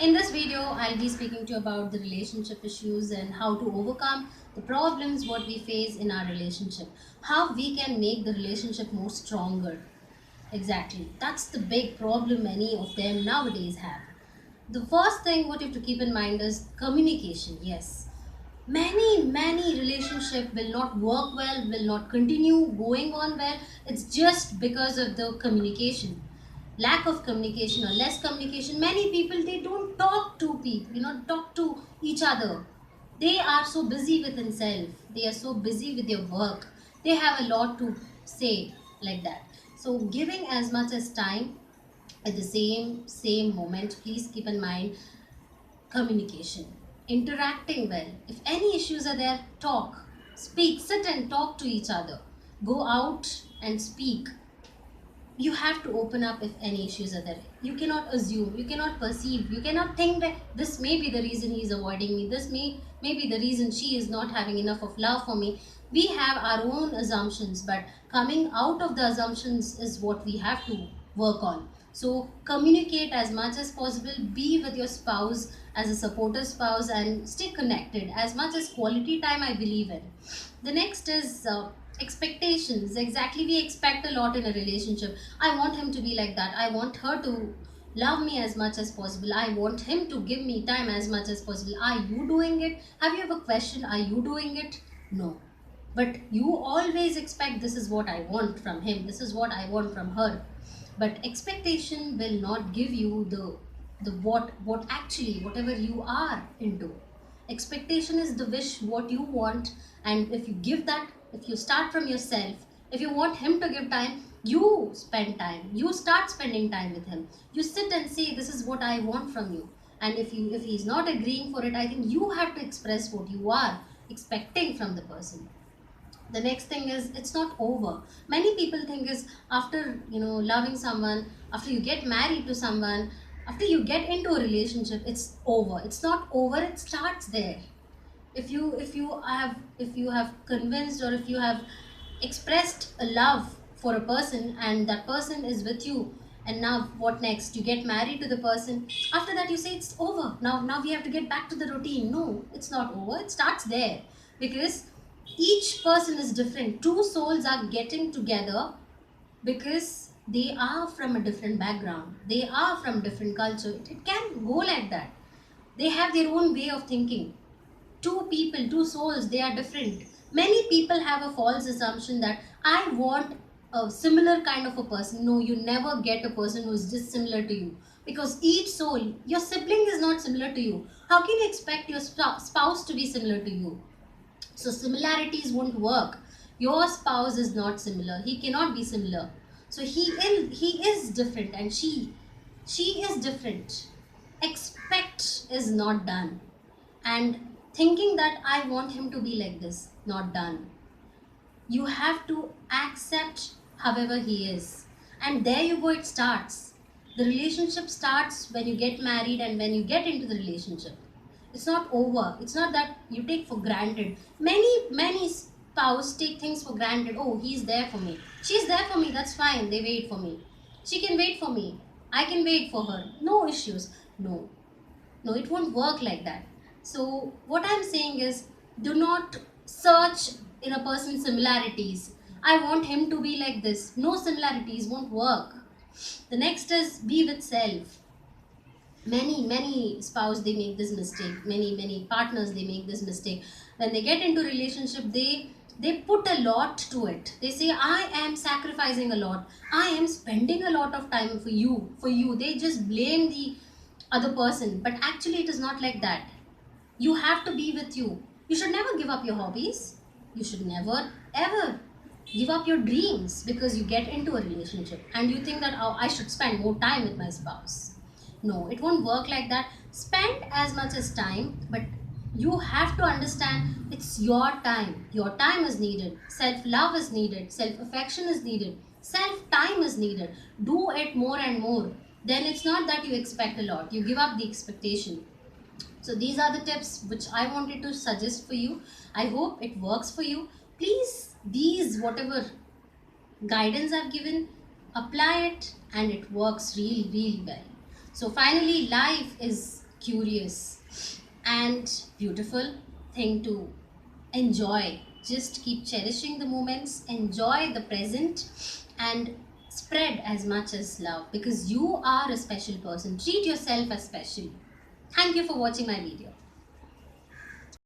In this video, I'll be speaking to you about the relationship issues and how to overcome the problems what we face in our relationship. How we can make the relationship more stronger. Exactly. That's the big problem many of them nowadays have. The first thing what you have to keep in mind is communication. Yes. Many relationship will not work well, will not continue going on well. It's just because of the communication, lack of communication or less communication. Many people, they don't talk to people, talk to each other. They are so busy with themselves, they are so busy with their work, they have a lot to say, like that. So giving as much as time at the same moment, please keep in mind communication, interacting well. If any issues are there, talk, speak, sit and talk to each other, go out and speak. You have to open up if any issues are there. You cannot assume, you cannot perceive, you cannot think that this may be the reason he is avoiding me, this may be the reason she is not having enough of love for me. We have our own assumptions, but coming out of the assumptions is what we have to work on. So communicate as much as possible, be with your spouse as a supportive spouse, and stay connected as much as quality time, I believe in. The next is expectations. Exactly, we expect a lot in a relationship. I want him to be like that, I want her to love me as much as possible, I want him to give me time as much as possible. Are you doing it? Have you ever questioned, are you doing it? No. But you always expect, this is what I want from him, this is what I want from her. But expectation will not give you the what actually whatever you are into. Expectation is the wish what you want, and if you give that, if you start from yourself, if you want him to give time, you spend time, you start spending time with him, you sit and say, this is what I want from you. And if he's not agreeing for it, I think you have to express what you are expecting from the person. The next thing is, it's not over. Many people think is, after loving someone, after you get married to someone, after you get into a relationship, it's over. It's not over, it starts there. If you have convinced, or if you have expressed a love for a person and that person is with you, and now what next? You get married to the person, after that you say it's over, now we have to get back to the routine. No, it's not over, it starts there. Because each person is different, two souls are getting together because they are from a different background, they are from different culture. It can go like that. They have their own way of thinking. Two people, two souls, they are different. Many people have a false assumption that I want a similar kind of a person. No, you never get a person who is just similar to you, because each soul, your sibling is not similar to you. How can you expect your spouse to be similar to you? So similarities won't work. Your spouse is not similar, he cannot be similar. So he is different, and she is different. Expect is not done, and thinking that I want him to be like this, not done. You have to accept however he is, and there you go, it starts. The relationship starts when you get married and when you get into the relationship. It's not over, it's not that you take for granted. Many spouse take things for granted. Oh, he's there for me, she's there for me, that's fine, they wait for me, she can wait for me, I can wait for her, no issues. No, no, it won't work like that. So what I'm saying is, do not search in a person's similarities. I want him to be like this. No, similarities won't work. The next is, be with self. Many spouse, they make this mistake. Many partners, they make this mistake. When they get into relationship, they put a lot to it. They say, I am sacrificing a lot, I am spending a lot of time for you. They just blame the other person, but actually it is not like that. You have to be with you. You should never give up your hobbies, you should never ever give up your dreams because you get into a relationship and you think that, oh, I should spend more time with my spouse. No, it won't work like that. Spend as much as time, but you have to understand, it's your time. Your time is needed, self love is needed, self affection is needed, self time is needed. Do it more and more. Then it's not that you expect a lot, you give up the expectation. So these are the tips which I wanted to suggest for you. I hope it works for you. Please, these whatever guidance I've given, apply it, and it works really well. So finally, life is curious, and beautiful thing to enjoy. Just keep cherishing the moments, enjoy the present, and spread as much as love, because you are a special person. Treat yourself as special. Thank you for watching my video.